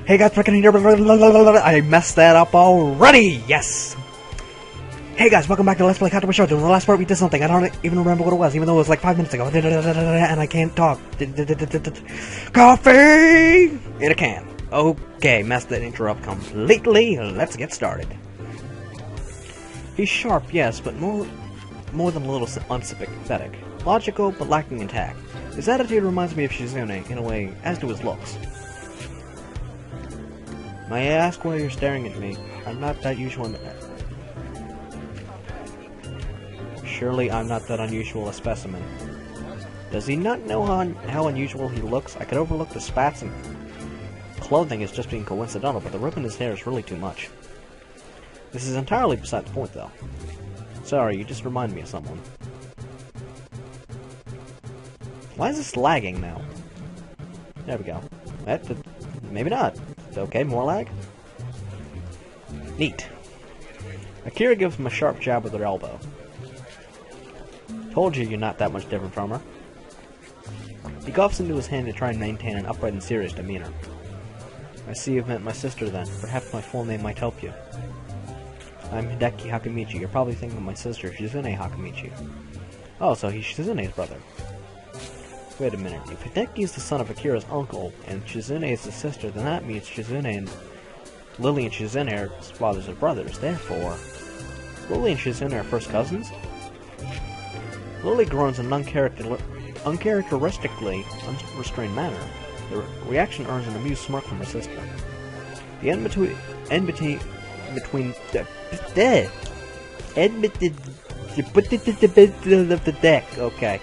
Hey guys, freaking here. I messed that up already. Yes. Hey guys, welcome back to Let's Play Katawa Shoujo. In the last part we did something. I don't even remember what it was, even though it was like 5 minutes ago. And I can't talk. Coffee in a can. Okay, messed that intro up completely. Let's get started. He's sharp, yes, but more than a little unsympathetic. Logical, but lacking in tact. His attitude reminds me of Shizune, in a way, as do his looks. May I ask why you're staring at me? I'm not that usual. Surely I'm not that unusual a specimen. Does he not know how unusual he looks? I could overlook the spats and clothing as just being coincidental, but the rip in his hair is really too much. This is entirely beside the point, though. Sorry, you just remind me of someone. Why is this lagging now? There we go. Maybe not. Okay, more lag? Neat. Akira gives him a sharp jab with her elbow. Told you you're not that much different from her. He coughs into his hand to try and maintain an upright and serious demeanor. I see you've met my sister then. Perhaps my full name might help you. I'm Hideki Hakamichi. You're probably thinking of my sister, Shizune Hakamichi. Oh, so he's Shizune's brother. Wait a minute. If Hideki is the son of Akira's uncle, and Shizune is the sister, then that means Shizune and Lilly and Shizune are fathers and brothers. Therefore, Lilly and Shizune are first cousins? Lilly groans in an uncharacteristically unrestrained manner. The reaction earns an amused smirk from her sister. The enmity between the deck. Okay.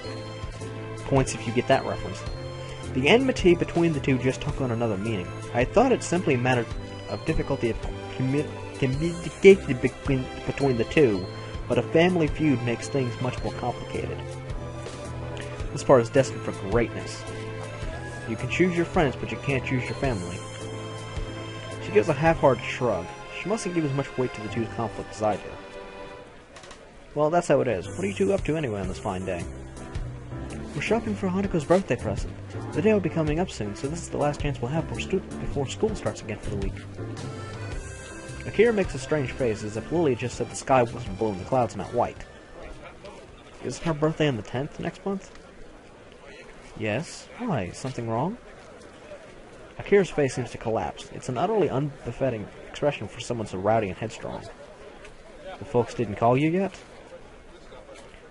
Points if you get that reference. The enmity between the two just took on another meaning. I thought it simply a matter of difficulty of communication between the two, but a family feud makes things much more complicated. This part is destined for greatness. You can choose your friends, but you can't choose your family. She gives a half-hearted shrug. She mustn't give as much weight to the two's conflict as I do. Well, that's how it is. What are you two up to anyway on this fine day? We're shopping for Hanako's birthday present. The day will be coming up soon, so this is the last chance we'll have before school starts again for the week. Akira makes a strange face, as if Lilly just said the sky wasn't blue and the clouds not white. Isn't her birthday on the 10th next month? Yes. Why? Is something wrong? Akira's face seems to collapse. It's an utterly unbefitting expression for someone so rowdy and headstrong. The folks didn't call you yet?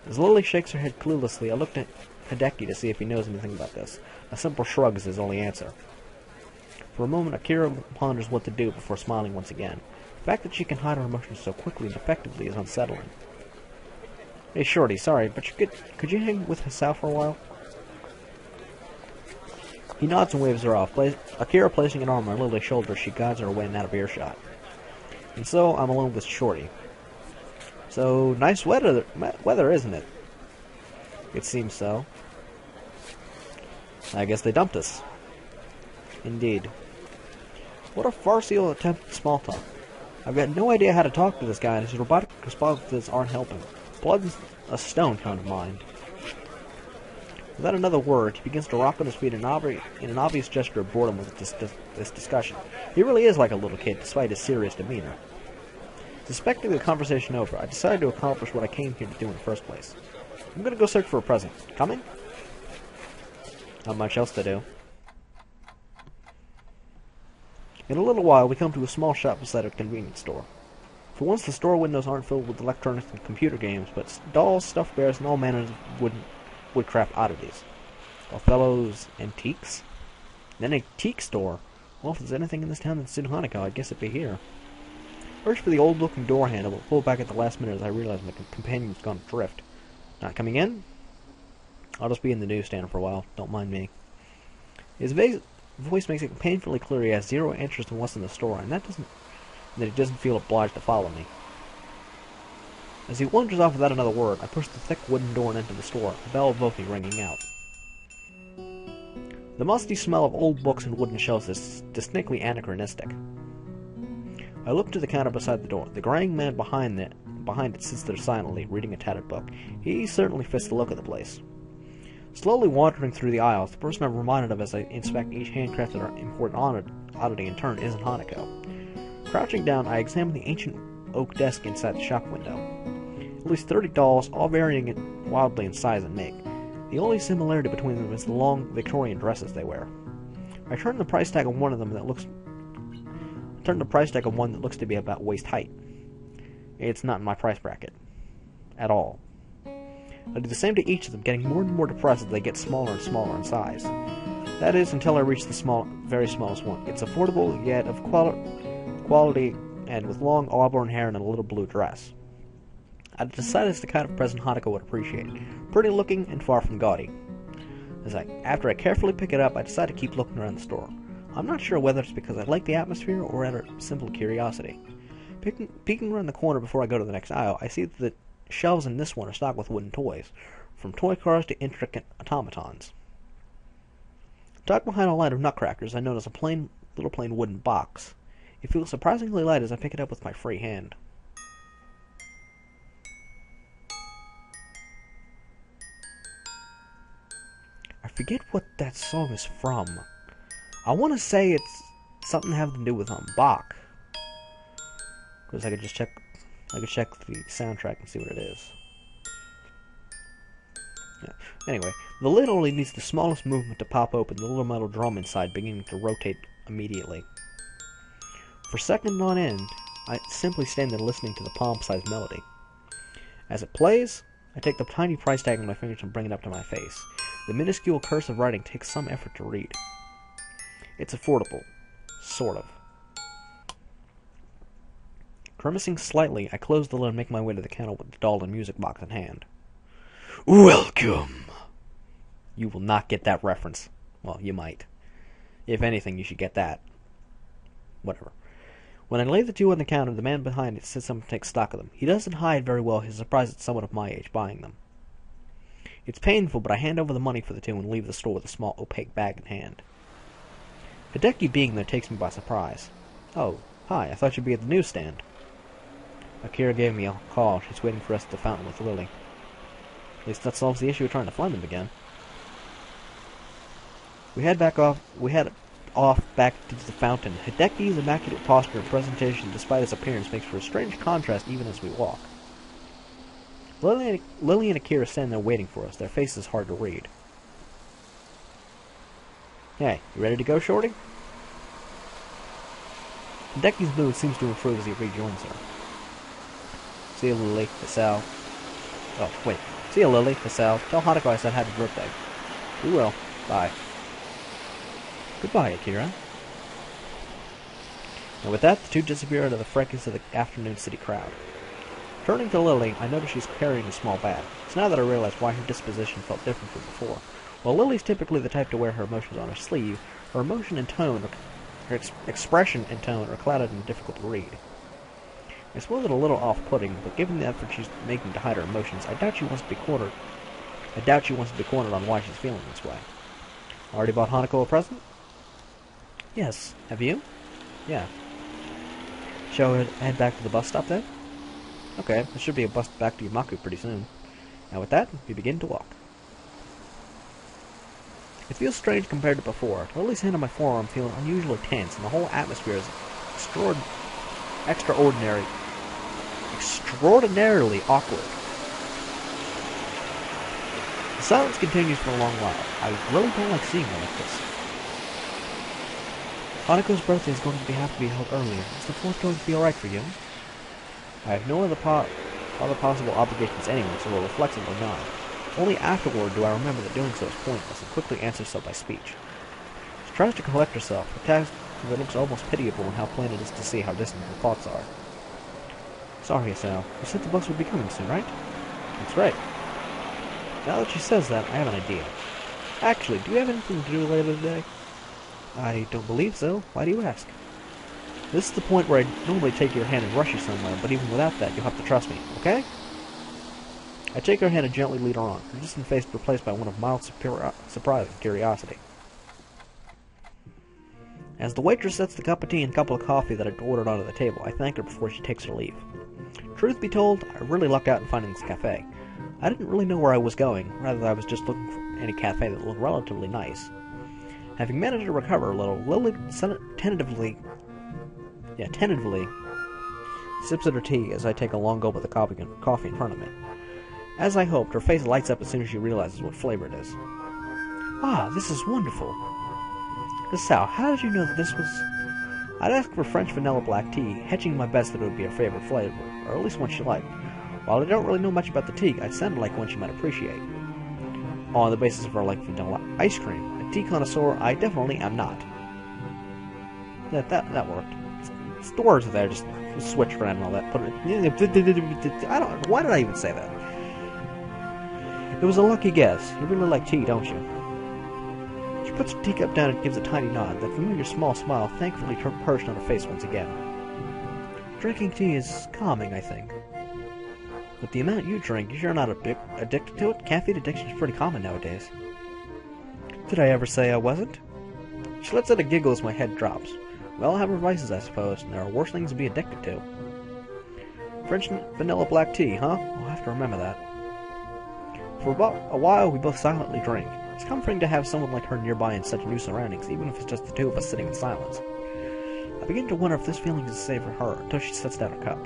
As Lilly shakes her head cluelessly, I looked at Hideki to see if he knows anything about this. A simple shrug is his only answer. For a moment, Akira ponders what to do before smiling once again. The fact that she can hide her emotions so quickly and effectively is unsettling. Hey, Shorty, sorry, but could you hang with Hisao for a while? He nods and waves her off. Akira placing an arm on Lily's shoulder, she guides her away and out of earshot. And so, I'm alone with Shorty. So, nice weather, isn't it? It seems so. I guess they dumped us. Indeed. What a farcical attempt at small talk. I've got no idea how to talk to this guy, and his robotic responses aren't helping. Blood's a stone kind of mind. Without another word, he begins to rock on his feet in an obvious gesture of boredom with this discussion. He really is like a little kid, despite his serious demeanor. Suspecting the conversation over, I decided to accomplish what I came here to do in the first place. I'm going to go search for a present. Coming? Not much else to do. In a little while, we come to a small shop beside a convenience store. For once, the store windows aren't filled with electronics and computer games, but dolls, stuffed bears, and all manners of woodcraft oddities. Othello's Antiques? An antique store? Well, if there's anything in this town that's in Hanako, I guess it'd be here. I reached for the old-looking door handle, but pulled back at the last minute as I realized my companion's gone adrift. Not coming in? I'll just be in the newsstand for a while. Don't mind me. His voice makes it painfully clear he has zero interest in what's in the store, and that he doesn't feel obliged to follow me. As he wanders off without another word, I push the thick wooden door and enter the store, the bell above me ringing out. The musty smell of old books and wooden shelves is distinctly anachronistic. I look to the counter beside the door. The graying man behind it sits there silently, reading a tattered book. He certainly fits the look of the place. Slowly wandering through the aisles, the person I'm reminded of as I inspect each handcrafted or important oddity in turn isn't Hanako. Crouching down, I examine the ancient oak desk inside the shop window. At least 30 dolls, all varying wildly in size and make. The only similarity between them is the long Victorian dresses they wear. I turn the price tag on one that looks to be about waist height. It's not in my price bracket. At all. I do the same to each of them, getting more and more depressed as they get smaller and smaller in size. That is, until I reach the very smallest one. It's affordable, yet of quality, and with long auburn hair and a little blue dress. I decided it's the kind of present Hanako would appreciate. Pretty looking and far from gaudy. After I carefully pick it up, I decide to keep looking around the store. I'm not sure whether it's because I like the atmosphere or out of simple curiosity. Peeking around the corner before I go to the next aisle, I see that the shelves in this one are stocked with wooden toys, from toy cars to intricate automatons. Tucked behind a line of nutcrackers, I notice a plain wooden box. It feels surprisingly light as I pick it up with my free hand. I forget what that song is from. I want to say it's something having to do with Bach. Because I could check the soundtrack and see what it is. Yeah. Anyway, the lid only needs the smallest movement to pop open, the little metal drum inside beginning to rotate immediately. For seconds on end, I simply stand there listening to the palm-sized melody. As it plays, I take the tiny price tag in my fingers and bring it up to my face. The minuscule cursive writing takes some effort to read. It's affordable. Sort of. Grimacing slightly, I close the lid and make my way to the counter with the doll and music box in hand. Welcome! You will not get that reference. Well, you might. If anything, you should get that. Whatever. When I lay the two on the counter, the man behind it sits up and takes stock of them. He doesn't hide very well his surprise at someone of my age buying them. It's painful, but I hand over the money for the two and leave the store with a small opaque bag in hand. Hideki being there takes me by surprise. Oh, hi, I thought you'd be at the newsstand. Akira gave me a call. She's waiting for us at the fountain with Lilly. At least that solves the issue of trying to find them again. We head off back to the fountain. Hideki's immaculate posture and presentation, despite his appearance, makes for a strange contrast even as we walk. Lilly and Akira stand there waiting for us, their faces hard to read. Hey, you ready to go, Shorty? Hideki's mood seems to improve as he rejoins her. See you, Lilly, Hisao. Oh, wait. See you, Lilly, Hisao. Tell Hanako I said happy birthday. We will. Bye. Goodbye, Akira. And with that, the two disappear into the fracas of the afternoon city crowd. Turning to Lilly, I notice she's carrying a small bag. It's now that I realize why her disposition felt different from before. While Lily's typically the type to wear her emotions on her sleeve, her emotion and tone, her expression and tone are clouded and difficult to read. I suppose it's a little off-putting, but given the effort she's making to hide her emotions, I doubt she wants to be cornered on why she's feeling this way. Already bought Hanako a present? Yes. Have you? Yeah. Shall we head back to the bus stop then? Okay, there should be a bus back to Yamaku pretty soon. And with that, we begin to walk. It feels strange compared to before. Lily's hand on my forearm feeling unusually tense, and the whole atmosphere is extraordinarily awkward. The silence continues for a long while. I really don't like seeing her like this. Hanako's birthday is going to have to be held earlier. Is the 4th going to be alright for you? I have no other possible obligations anyway, so we'll reflexively nod. Only afterward do I remember that doing so is pointless, and quickly answer so by speech. She tries to collect herself, a task that looks almost pitiable in how plain it is to see how distant her thoughts are. Sorry, Isao. You said the bus would be coming soon, right? That's right. Now that she says that, I have an idea. Actually, do you have anything to do later today? I don't believe so. Why do you ask? This is the point where I normally take your hand and rush you somewhere, but even without that, you'll have to trust me, okay? I take her hand and gently lead her on, her distant face replaced by one of mild surprise and curiosity. As the waitress sets the cup of tea and couple of coffee that I'd ordered onto the table, I thank her before she takes her leave. Truth be told, I really lucked out in finding this cafe. I didn't really know where I was going, rather I was just looking any cafe that looked relatively nice. Having managed to recover a little, Lilly tentatively sips at her tea as I take a long gulp of the coffee in front of me. As I hoped, her face lights up as soon as she realizes what flavor it is. Ah, this is wonderful. Miss Sal, how did you know that this was... I'd asked for French vanilla black tea, hedging my best that it would be her favorite flavor, or at least one she liked. While I don't really know much about the tea, it sounded like one she might appreciate. On the basis of her like vanilla ice cream. A tea connoisseur, I definitely am not. That worked. The words there just switched around and all that. Why did I even say that? It was a lucky guess. You really like tea, don't you? She puts her teacup down and gives a tiny nod. That familiar small smile thankfully perched on her face once again. Drinking tea is calming, I think. With the amount you drink, you're sure not addicted to it? Caffeine addiction is pretty common nowadays. Did I ever say I wasn't? She lets out a giggle as my head drops. We all have our vices, I suppose, and there are worse things to be addicted to. French vanilla black tea, huh? I'll have to remember that. For about a while, we both silently drank. It's comforting to have someone like her nearby in such new surroundings, even if it's just the two of us sitting in silence. I begin to wonder if this feeling is the same for her, until she sets down her cup.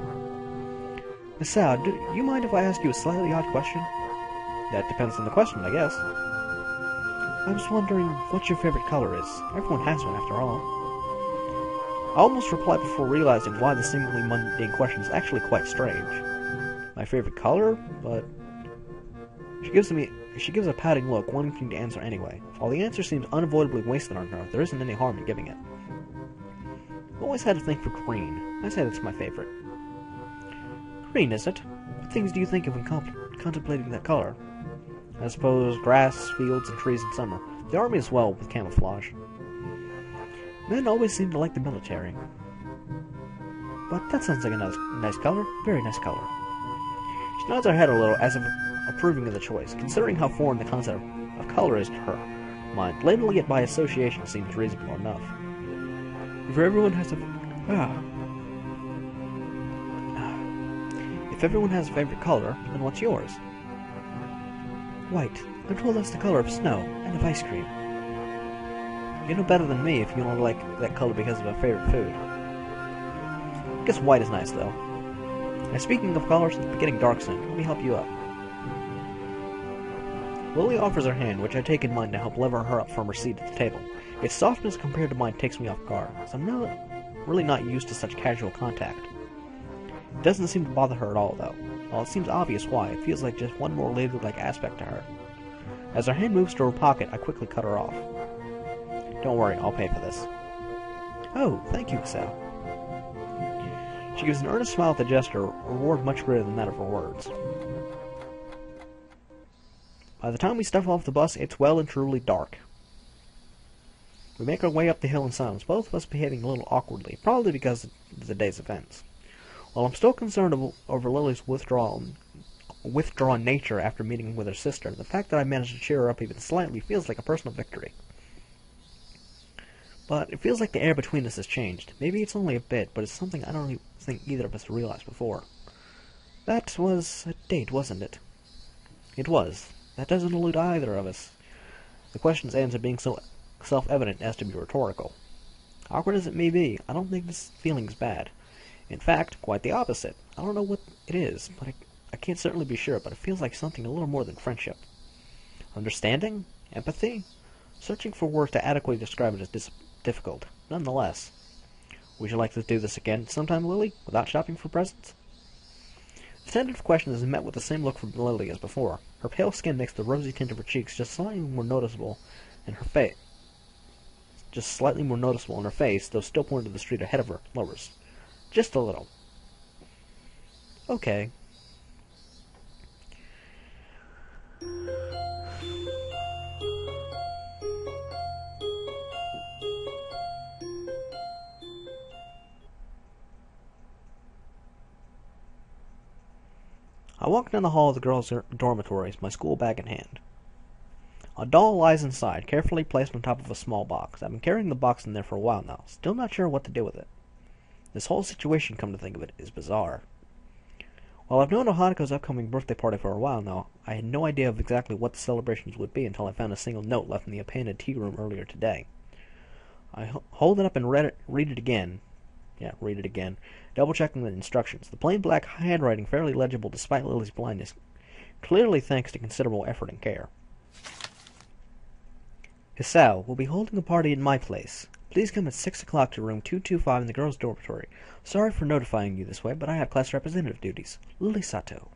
Miss Sal, do you mind if I ask you a slightly odd question? That depends on the question, I guess. I was wondering what your favorite color is. Everyone has one, after all. I almost replied before realizing why the seemingly mundane question is actually quite strange. My favorite color? But... She gives a pouting look, wanting to answer anyway. While the answer seems unavoidably wasted on her, there isn't any harm in giving it. I've always had a thing for green. I say that's my favorite. Green, is it? What things do you think of when contemplating that color? I suppose grass, fields, and trees in summer. The army as well, with camouflage. Men always seem to like the military. But that sounds like a nice color. Very nice color. She nods her head a little, as if approving of the choice, considering how foreign the concept of color is to her mind. Labeling it by association seems reasonable enough. If everyone has a favorite color, then what's yours? White. I'm told that's the color of snow and of ice cream. You know better than me if you don't like that color because of a favorite food. I guess white is nice, though. And speaking of colors, it's getting dark soon. Let me help you up. Lilly offers her hand, which I take in mine to help lever her up from her seat at the table. Its softness compared to mine takes me off guard, as I'm really not used to such casual contact. It doesn't seem to bother her at all, though. While it seems obvious why, it feels like just one more ladylike aspect to her. As her hand moves to her pocket, I quickly cut her off. Don't worry, I'll pay for this. Oh, thank you, Sal. She gives an earnest smile at the gesture, a reward much greater than that of her words. By the time we step off the bus, it's well and truly dark. We make our way up the hill in silence, both of us behaving a little awkwardly, probably because of the day's events. While I'm still concerned over Lily's withdrawn nature after meeting with her sister, the fact that I managed to cheer her up even slightly feels like a personal victory. But it feels like the air between us has changed. Maybe it's only a bit, but it's something I don't think either of us realized before. That was a date, wasn't it? It was. That doesn't elude either of us. The question's answer being so self-evident as to be rhetorical. Awkward as it may be, I don't think this feeling's bad. In fact, quite the opposite. I don't know what it is, but I can't certainly be sure, but it feels like something a little more than friendship. Understanding? Empathy? Searching for words to adequately describe it is difficult. Nonetheless. Would you like to do this again sometime, Lilly, without shopping for presents? The tentative question is met with the same look from Lilly as before. Her pale skin makes the rosy tint of her cheeks just slightly more noticeable in her face. Though still pointing to the street ahead of her, lowers. Just a little. Okay. I walk down the hall of the girls' dormitories, my school bag in hand. A doll lies inside, carefully placed on top of a small box. I've been carrying the box in there for a while now, still not sure what to do with it. This whole situation, come to think of it, is bizarre. While I've known of Hanako's upcoming birthday party for a while now, I had no idea of exactly what the celebrations would be until I found a single note left in the abandoned tea room earlier today. I hold it up and read it again. Yeah, read it again, double-checking the instructions. The plain black handwriting fairly legible despite Lily's blindness, clearly thanks to considerable effort and care. Hisao will be holding a party in my place. Please come at 6 o'clock to room 225 in the girls' dormitory. Sorry for notifying you this way, but I have class representative duties. Lilly Sato.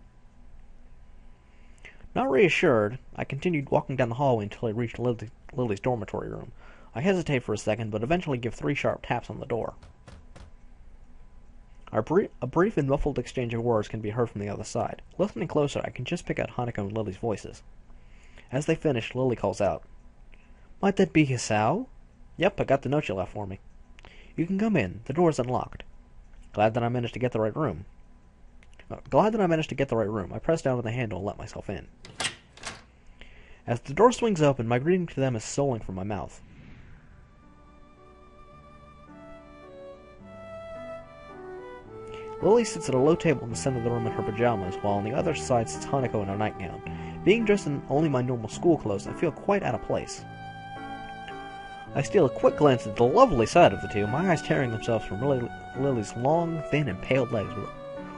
Not reassured, I continued walking down the hallway until I reached Lily's dormitory room. I hesitate for a second, but eventually give 3 sharp taps on the door. A brief and muffled exchange of words can be heard from the other side. Listening closer, I can just pick out Hanako and Lily's voices. As they finish, Lily calls out, "Might that be Hisao?" "Yep, I got the note you left for me." "You can come in. The door's unlocked." Glad that I managed to get the right room. I press down on the handle and let myself in. As the door swings open, my greeting to them is souling from my mouth. Lily sits at a low table in the center of the room in her pajamas, while on the other side sits Hanako in her nightgown. Being dressed in only my normal school clothes, I feel quite out of place. I steal a quick glance at the lovely side of the two, my eyes tearing themselves from Lily's long, thin, and pale legs,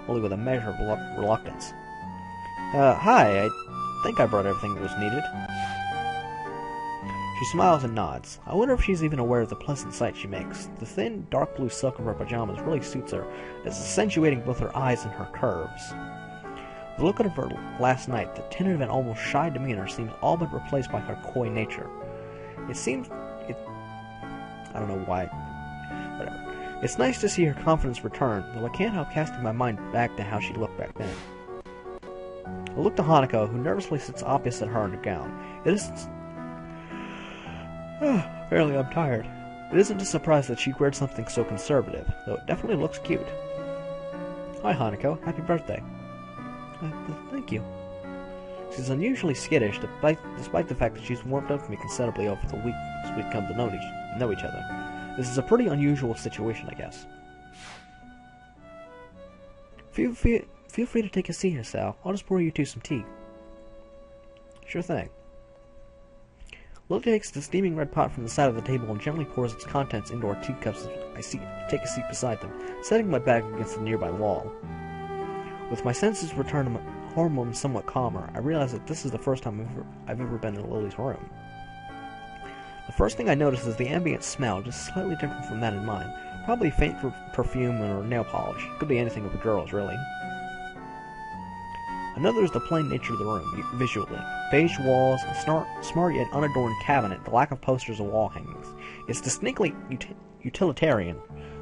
only with a measure of reluctance. Hi, I think I brought everything that was needed." She smiles and nods. I wonder if she's even aware of the pleasant sight she makes. The thin, dark blue silk of her pajamas really suits her, as accentuating both her eyes and her curves. The look of her last night, the tentative and almost shy demeanor, seems all but replaced by her coy nature. I don't know why. Whatever. It's nice to see her confidence return, though I can't help casting my mind back to how she looked back then. I look to Hanako, who nervously sits opposite her in her gown. Apparently I'm tired. It isn't a surprise that she wears something so conservative, though it definitely looks cute. "Hi, Hanako. Happy birthday." Thank you." She's unusually skittish, despite the fact that she's warmed up to me considerably over the week as we've come to know each other. This is a pretty unusual situation, I guess. Feel free to take a seat here, Sal. I'll just pour you two some tea." "Sure thing." Lily takes the steaming red pot from the side of the table and gently pours its contents into our teacups as I take a seat beside them, setting my back against the nearby wall. With my senses returned and my hormones somewhat calmer, I realize that this is the first time I've ever been in Lily's room. The first thing I notice is the ambient smell, just slightly different from that in mine. Probably faint perfume or nail polish. Could be anything with girls, really. Another is the plain nature of the room, visually. Beige walls, a smart yet unadorned cabinet, the lack of posters or wall hangings. It's distinctly utilitarian,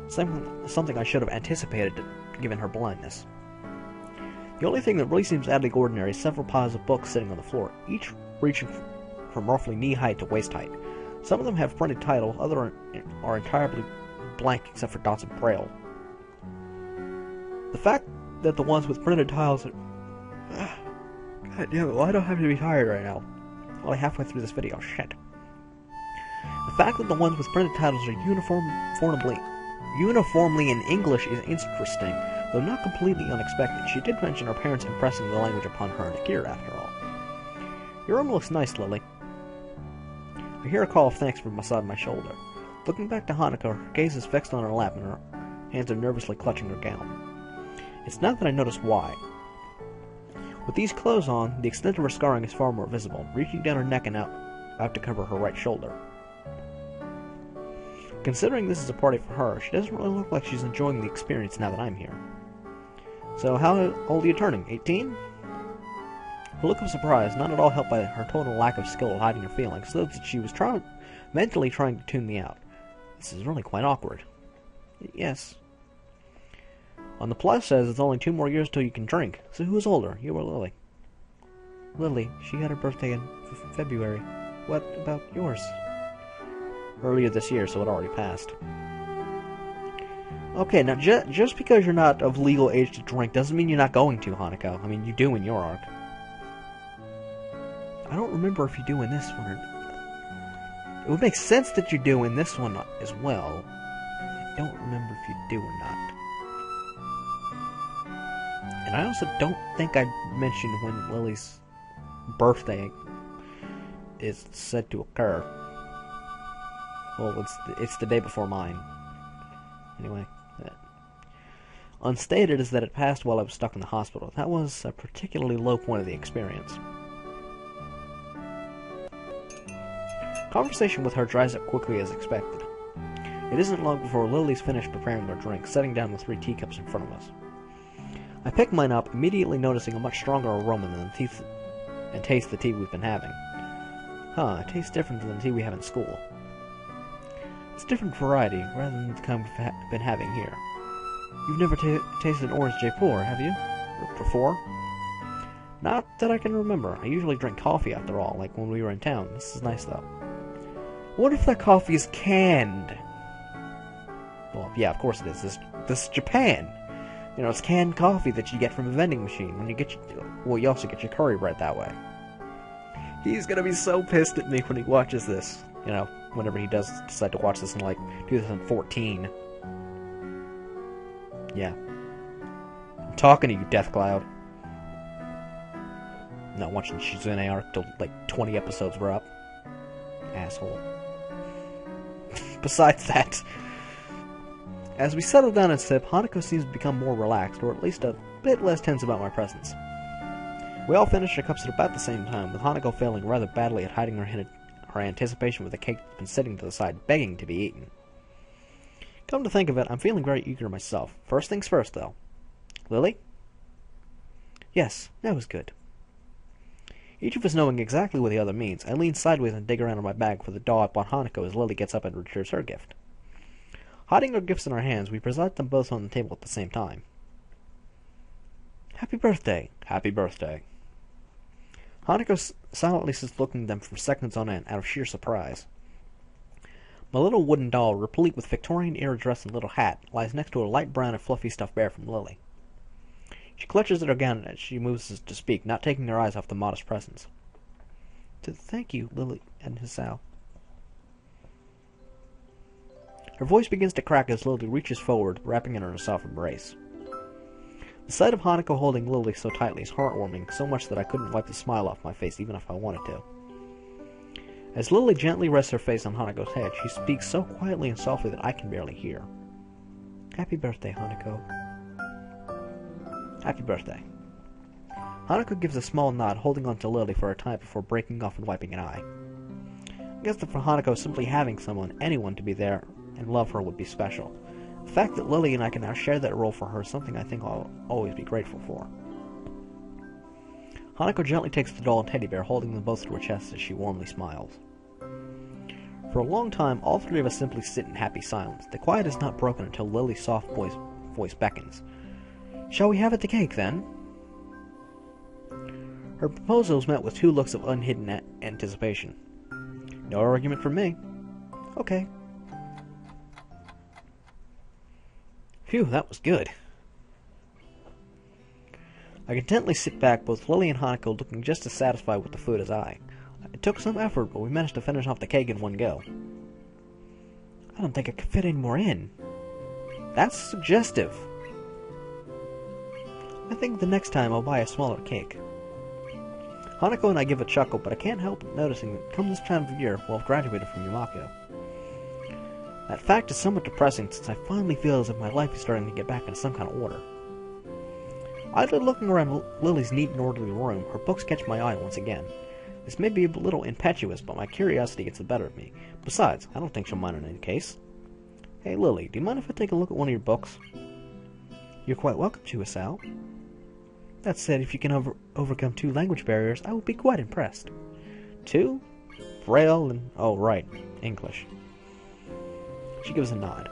something I should have anticipated given her blindness. The only thing that really seems out of the ordinary is several piles of books sitting on the floor, each reaching from roughly knee-height to waist-height. Some of them have printed titles, others are entirely blank except for dots of braille. The fact that the ones with printed titles are... God damn it, why do I have to be tired right now? Only halfway through this video, shit. The fact that the ones with printed titles are uniformly in English is interesting, though not completely unexpected. She did mention her parents impressing the language upon her and Akira, after all. "Your room looks nice, Lily." I hear a call of thanks from beside my shoulder. Looking back to Hanako, her gaze is fixed on her lap and her hands are nervously clutching her gown. It's not that I notice why. With these clothes on, the extent of her scarring is far more visible, reaching down her neck and out to cover her right shoulder. Considering this is a party for her, she doesn't really look like she's enjoying the experience now that I'm here. "So how old are you turning, 18? Her look of surprise, not at all helped by her total lack of skill at hiding her feelings, so that she was mentally trying to tune me out. This is really quite awkward. "Yes." "On the plus says it's only 2 more years till you can drink, so who's older, you or Lily?" "Lily. She had her birthday in February. What about yours?" "Earlier this year, so it already passed." Okay, now just because you're not of legal age to drink doesn't mean you're not going to, Hanako. I mean, you do in your arc. I don't remember if you do in this one. It would make sense that you do in this one as well. I don't remember if you do or not. And I also don't think I mentioned when Lily's birthday is said to occur. Well, it's the day before mine. Anyway, unstated is that it passed while I was stuck in the hospital. That was a particularly low point of the experience. Conversation with her dries up quickly as expected. It isn't long before Lily's finished preparing our drink, setting down the 3 teacups in front of us. I pick mine up, immediately noticing a much stronger aroma than taste the tea we've been having. It tastes different than the tea we have in school. It's a different variety, rather than the kind we've been having here. You've never tasted orange Jaipur, have you? Before? Not that I can remember. I usually drink coffee after all, like when we were in town. This is nice, though. What if that coffee is canned? Well, yeah, of course it is. This is Japan. You know, it's canned coffee that you get from a vending machine. When you get you also get your curry bread that way. He's gonna be so pissed at me when he watches this. You know, whenever he does decide to watch this in, like, 2014. Yeah. I'm talking to you, Death Cloud. I'm not watching Shizune arc till, like, 20 episodes were up. Asshole. Besides that, as we settle down and sip, Hanako seems to become more relaxed, or at least a bit less tense about my presence. We all finish our cups at about the same time, with Hanako failing rather badly at hiding her anticipation with the cake that's been sitting to the side, begging to be eaten. Come to think of it, I'm feeling very eager myself. First things first, though. Lily? Yes, that was good. Each of us knowing exactly what the other means, I lean sideways and dig around in my bag for the doll I bought Hanako as Lily gets up and retrieves her gift. Hiding our gifts in our hands, we present them both on the table at the same time. Happy birthday. Happy birthday. Hanako silently sits looking at them for seconds on end, out of sheer surprise. My little wooden doll, replete with Victorian-era dress and little hat, lies next to a light brown and fluffy stuffed bear from Lily. She clutches at her gown as she moves to speak, not taking her eyes off the modest presents. Thank you, Lily and Hisao. Her voice begins to crack as Lily reaches forward, wrapping her in a soft embrace. The sight of Hanako holding Lily so tightly is heartwarming, so much that I couldn't wipe the smile off my face even if I wanted to. As Lily gently rests her face on Hanako's head, she speaks so quietly and softly that I can barely hear. Happy birthday, Hanako. Happy birthday. Hanako gives a small nod, holding on to Lily for a time before breaking off and wiping an eye. I guess that for Hanako, simply having anyone to be there and love her would be special. The fact that Lily and I can now share that role for her is something I think I'll always be grateful for. Hanako gently takes the doll and teddy bear, holding them both to her chest as she warmly smiles. For a long time, all 3 of us simply sit in happy silence. The quiet is not broken until Lily's soft voice beckons. Shall we have at the cake, then? Her proposal is met with 2 looks of unhidden anticipation. No argument from me. Okay. Phew, that was good. I contentedly sit back, both Lily and Hanako looking just as satisfied with the food as I. It took some effort, but we managed to finish off the cake in one go. I don't think I could fit any more in. That's suggestive. I think the next time I'll buy a smaller cake. Hanako and I give a chuckle, but I can't help noticing that come this time of year, we'll have graduated from Yumako. That fact is somewhat depressing, since I finally feel as if my life is starting to get back into some kind of order. Idly looking around Lily's neat and orderly room, her books catch my eye once again. This may be a little impetuous, but my curiosity gets the better of me. Besides, I don't think she'll mind in any case. Hey Lily, do you mind if I take a look at one of your books? You're quite welcome to, Hisao. That said, if you can overcome 2 language barriers, I will be quite impressed. 2? Braille and... oh, right, English. She gives a nod.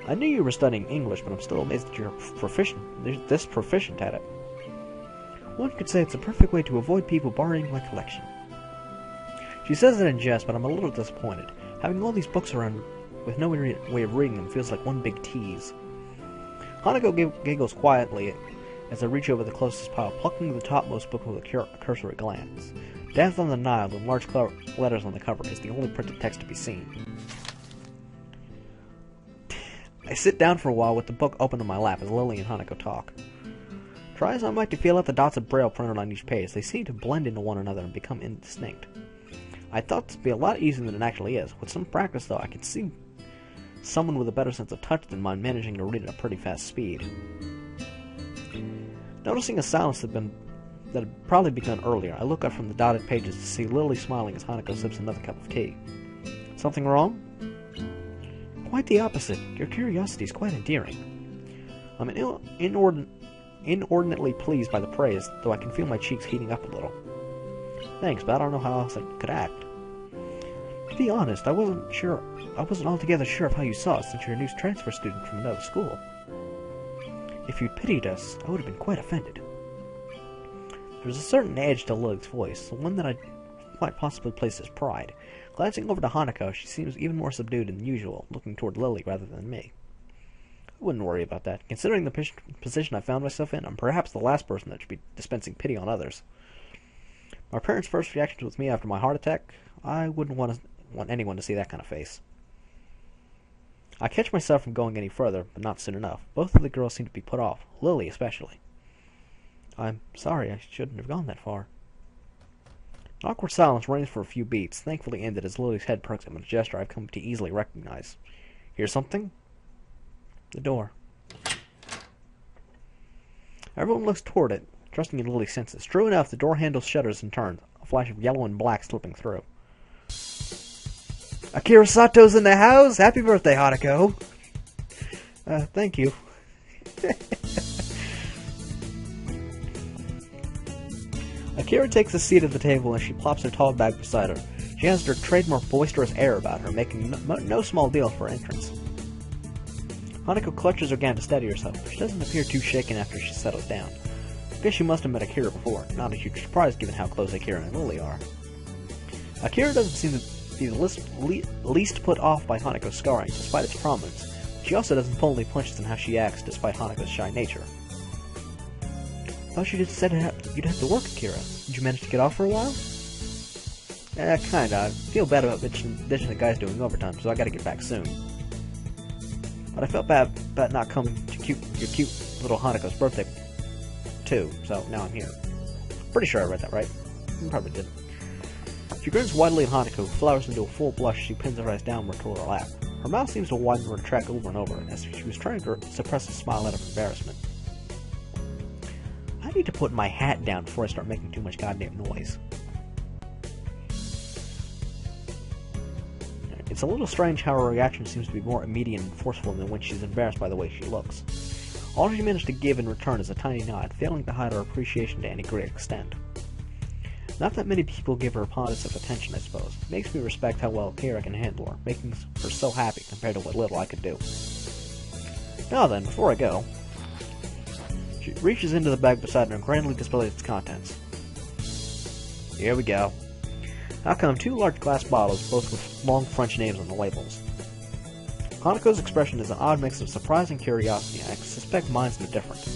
I knew you were studying English, but I'm still amazed that you're this proficient at it. One could say it's a perfect way to avoid people borrowing my collection. She says it in jest, but I'm a little disappointed. Having all these books around with no way of reading them feels like one big tease. Hanako giggles quietly as I reach over the closest pile, plucking the topmost book with a cursory glance. Death on the Nile, in large letters on the cover, is the only printed text to be seen. I sit down for a while with the book open in my lap as Lily and Hanako talk. Try as I might to feel out the dots of braille printed on each page, they seem to blend into one another and become indistinct. I thought this would be a lot easier than it actually is. With some practice, though, I could see someone with a better sense of touch than mine managing to read at a pretty fast speed. Noticing a silence that had probably begun earlier, I look up from the dotted pages to see Lilly smiling as Hanako sips another cup of tea. Something wrong? Quite the opposite. Your curiosity is quite endearing. I'm inordinately pleased by the praise, though I can feel my cheeks heating up a little. Thanks, but I don't know how else I could act. To be honest, I wasn't altogether sure of how you saw us since you're a new transfer student from another school. If you'd pitied us, I would have been quite offended. There's a certain edge to Lily's voice, the one that I might possibly place as pride. Glancing over to Hanako, she seems even more subdued than usual, looking toward Lilly rather than me. I wouldn't worry about that. Considering the position I found myself in, I'm perhaps the last person that should be dispensing pity on others. My parents' first reaction with me after my heart attack, I wouldn't want anyone to see that kind of face. I catch myself from going any further, but not soon enough. Both of the girls seem to be put off, Lilly especially. I'm sorry, I shouldn't have gone that far. An awkward silence reigns for a few beats, thankfully ended as Lily's head perks up in a gesture I've come to easily recognize. Hear something? The door. Everyone looks toward it, trusting in Lily's senses. True enough, the door handle shudders and turns, a flash of yellow and black slipping through. Akira Sato's in the house! Happy birthday, Hanako! Thank you. Akira takes a seat at the table and she plops her tall bag beside her. She has her trademark boisterous air about her, making no small deal for her entrance. Hanako clutches her gown to steady herself, but she doesn't appear too shaken after she settles down. I guess she must have met Akira before, not a huge surprise given how close Akira and Lilly are. Akira doesn't seem to be the least put off by Hanako's scarring, despite its prominence. She also doesn't pull any punches in how she acts, despite Hanako's shy nature. I thought you just said you'd have to work, Akira. Did you manage to get off for a while? Kinda. I feel bad about ditching the guys doing overtime, so I gotta get back soon. But I felt bad about not coming to your cute little Hanako's birthday, too, so now I'm here. Pretty sure I read that right. Probably didn't. She grins widely at Hanako, who flowers into a full blush as she pins her eyes downward toward her lap. Her mouth seems to widen and retract over and over, as if she was trying to suppress a smile out of embarrassment. I need to put my hat down before I start making too much goddamn noise. It's a little strange how her reaction seems to be more immediate and forceful than when she's embarrassed by the way she looks. All she managed to give in return is a tiny nod, failing to hide her appreciation to any great extent. Not that many people give her positive attention, I suppose. It makes me respect how well Akira can handle her, making her so happy compared to what little I could do. Now then, before I go... She reaches into the bag beside her and grandly displays its contents. Here we go. Out come 2 large glass bottles, both with long French names on the labels. Hanako's expression is an odd mix of surprise and curiosity, and I suspect mine's no different.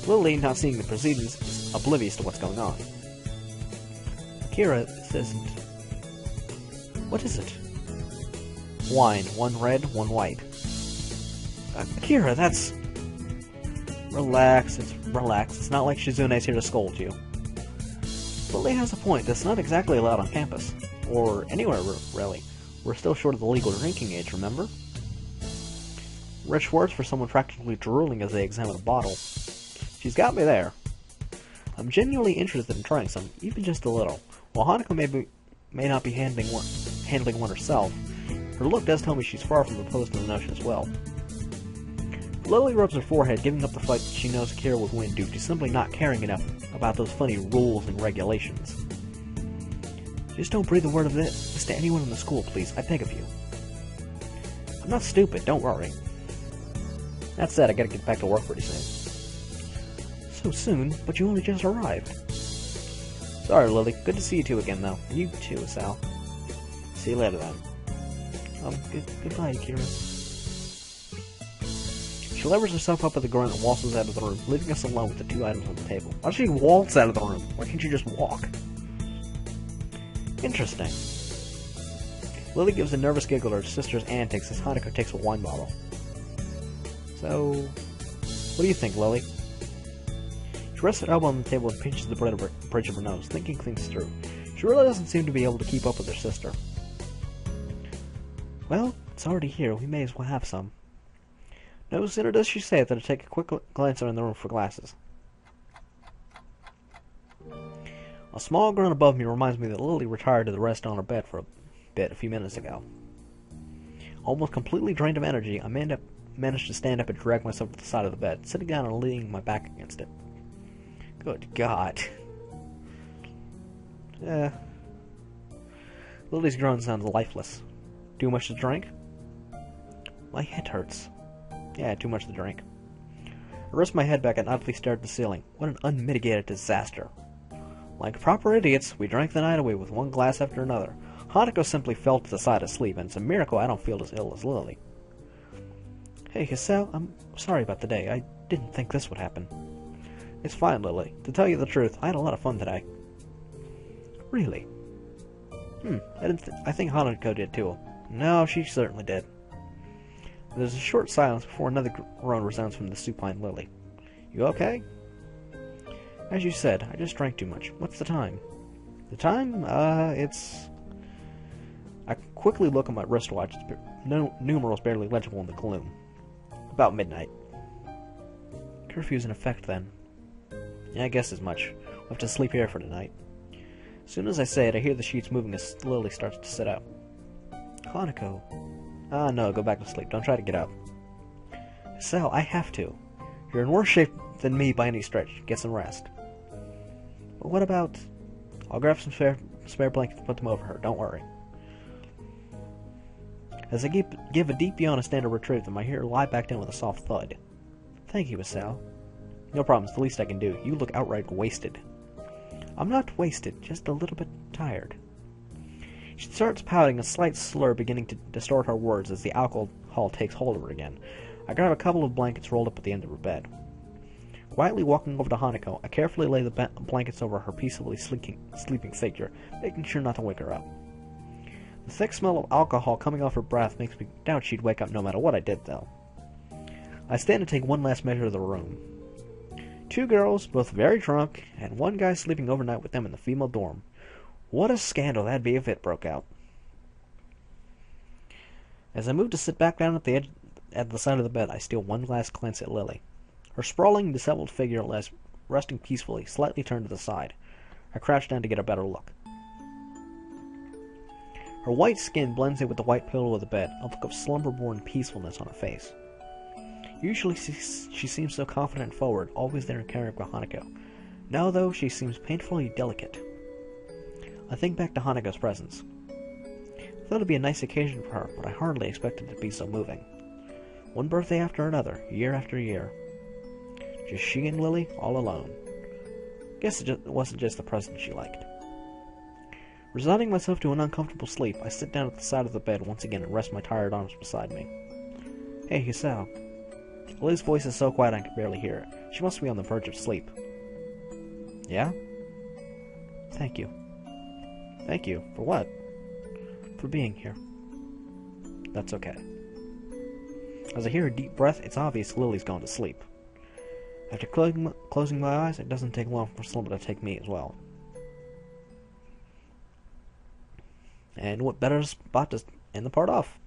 Lilly, not seeing the proceedings, is oblivious to what's going on. Akira, this isn't... What is it? Wine. 1 red, 1 white. Akira, that's... Relax. It's not like Shizune's here to scold you. Lilly has a point. That's not exactly allowed on campus. Or anywhere, really. We're still short of the legal drinking age, remember? Rich words for someone practically drooling as they examine a bottle. She's got me there. I'm genuinely interested in trying some, even just a little. While Hanako may not be handling one herself, her look does tell me she's far from opposed to the notion as well. Lilly rubs her forehead, giving up the fight that she knows Akira would win due to simply not caring enough about those funny rules and regulations. Just don't breathe a word of this to anyone in the school, please. I beg of you. I'm not stupid, don't worry. That said, I gotta get back to work pretty soon. So soon, but you only just arrived. Sorry, Lilly. Good to see you two again, though. You too, Sal. See you later, then. Goodbye, Akira. She levers herself up at the grunt and waltzes out of the room, leaving us alone with the 2 items on the table. Why does she waltz out of the room? Why can't she just walk? Interesting. Lilly gives a nervous giggle at her sister's antics as Hanako takes a wine bottle. So, what do you think, Lilly? She rests her elbow on the table and pinches the bridge of her nose, thinking things through. She really doesn't seem to be able to keep up with her sister. Well, it's already here. We may as well have some. No sooner does she say it than I take a quick glance around the room for glasses. A small grunt above me reminds me that Lilly retired to the rest on her bed for a bit a few minutes ago. Almost completely drained of energy, I managed to stand up and drag myself to the side of the bed, sitting down and leaning my back against it. Good God. Lily's groan sounds lifeless. Too much to drink? My head hurts. Yeah, too much to drink. I rest my head back and oddly stare at the ceiling. What an unmitigated disaster. Like proper idiots, we drank the night away with one glass after another. Hanako simply fell to the side asleep, and it's a miracle I don't feel as ill as Lilly. Hey, Hisao, I'm sorry about the day. I didn't think this would happen. It's fine, Lilly. To tell you the truth, I had a lot of fun today. Really? I think Hanako did too. No, she certainly did. There's a short silence before another groan resounds from the supine Lilly. You okay? As you said, I just drank too much. What's the time? The time? It's... I quickly look at my wristwatch. Numerals barely legible in the gloom. About midnight. Curfew's in effect then. Yeah, I guess as much. We'll have to sleep here for tonight. As soon as I say it, I hear the sheets moving as Lilly starts to sit up. Hanako. Ah, no, go back to sleep. Don't try to get up. Sal, I have to. You're in worse shape than me by any stretch. Get some rest. But what about... I'll grab some spare blankets and put them over her. Don't worry. As I give a deep yawn and stand to retrieve them, I hear her lie back down with a soft thud. Thank you, Sal. No problem. It's the least I can do. You look outright wasted. I'm not wasted. Just a little bit tired. She starts pouting, a slight slur beginning to distort her words as the alcohol takes hold of her again. I grab a couple of blankets rolled up at the end of her bed. Quietly walking over to Hanako, I carefully lay the blankets over her peacefully sleeping figure, making sure not to wake her up. The thick smell of alcohol coming off her breath makes me doubt she'd wake up no matter what I did, though. I stand to take one last measure of the room. 2 girls, both very drunk, and 1 guy sleeping overnight with them in the female dorm. What a scandal that'd be if it broke out. As I move to sit back down at the side of the bed, I steal one last glance at Lilly. Her sprawling, disheveled figure lies resting peacefully, slightly turned to the side. I crouch down to get a better look. Her white skin blends in with the white pillow of the bed, a look of slumber-born peacefulness on her face. Usually she seems so confident and forward, always there and caring for Hanako. Now, though, she seems painfully delicate. I think back to Hanako's presence. I thought it'd be a nice occasion for her, but I hardly expected it to be so moving. One birthday after another, year after year. Just she and Lilly, all alone. Guess it wasn't just the present she liked. Resigning myself to an uncomfortable sleep, I sit down at the side of the bed once again and rest my tired arms beside me. Hey, Hisao. Lilly's voice is so quiet I can barely hear it. She must be on the verge of sleep. Yeah? Thank you. Thank you. For what? For being here. That's okay. As I hear a deep breath, it's obvious Lily's gone to sleep. After closing my eyes, it doesn't take long for slumber to take me as well. And what better spot to end the part off?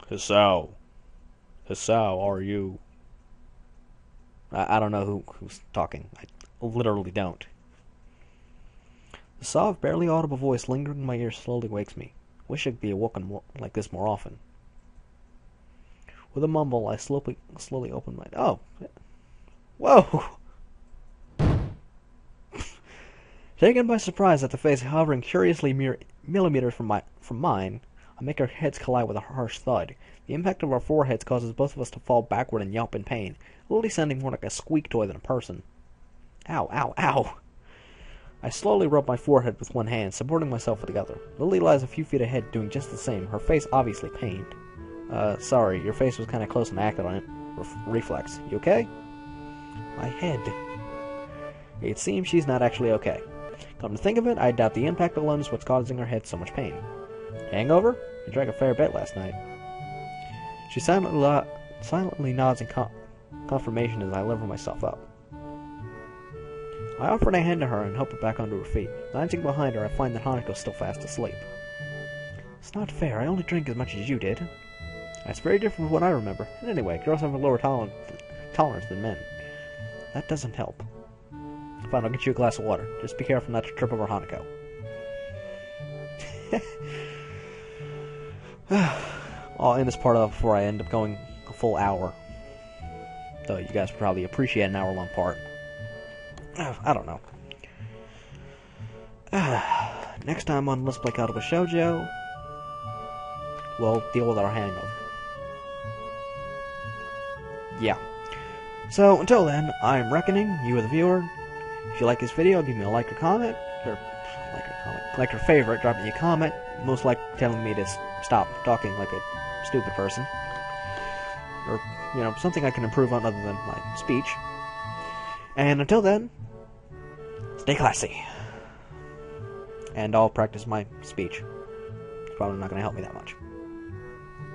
Hisao. Hisao, are you... I don't know who's talking. I literally don't. The soft, barely audible voice lingering in my ears slowly wakes me. Wish I could be awoken like this more often. With a mumble, I slowly open my... Oh! Whoa! Taken by surprise at the face hovering curiously mere millimeters from mine, I make our heads collide with a harsh thud. The impact of our foreheads causes both of us to fall backward and yelp in pain, Lily sounding more like a squeak toy than a person. Ow, ow, ow! I slowly rub my forehead with one hand, supporting myself with the other. Lily lies a few feet ahead, doing just the same, her face obviously pained. Sorry, your face was kind of close and I acted on it. Reflex. You okay? My head. It seems she's not actually okay. Come to think of it, I doubt the impact alone is what's causing her head so much pain. Hangover? You drank a fair bit last night. She silently silently nods in confirmation as I lever myself up. I offered a hand to her and help her back onto her feet. Glancing behind her, I find that Hanako's still fast asleep. It's not fair. I only drink as much as you did. That's very different from what I remember. And anyway, girls have a lower tolerance than men. That doesn't help. Fine, I'll get you a glass of water. Just be careful not to trip over Hanako. I'll end this part off before I end up going a full hour. Though you guys probably appreciate an hour-long part. I don't know. Next time on Let's Play Katawa Shoujo, we'll deal with our hangover. Yeah. So, until then, I'm Reckoning, you are the viewer. If you like this video, give me a like or comment. Like or favorite, drop me a comment. Most likely telling me to stop talking like a stupid person. Or, you know, something I can improve on other than my speech. And until then, stay classy. And I'll practice my speech. It's probably not going to help me that much.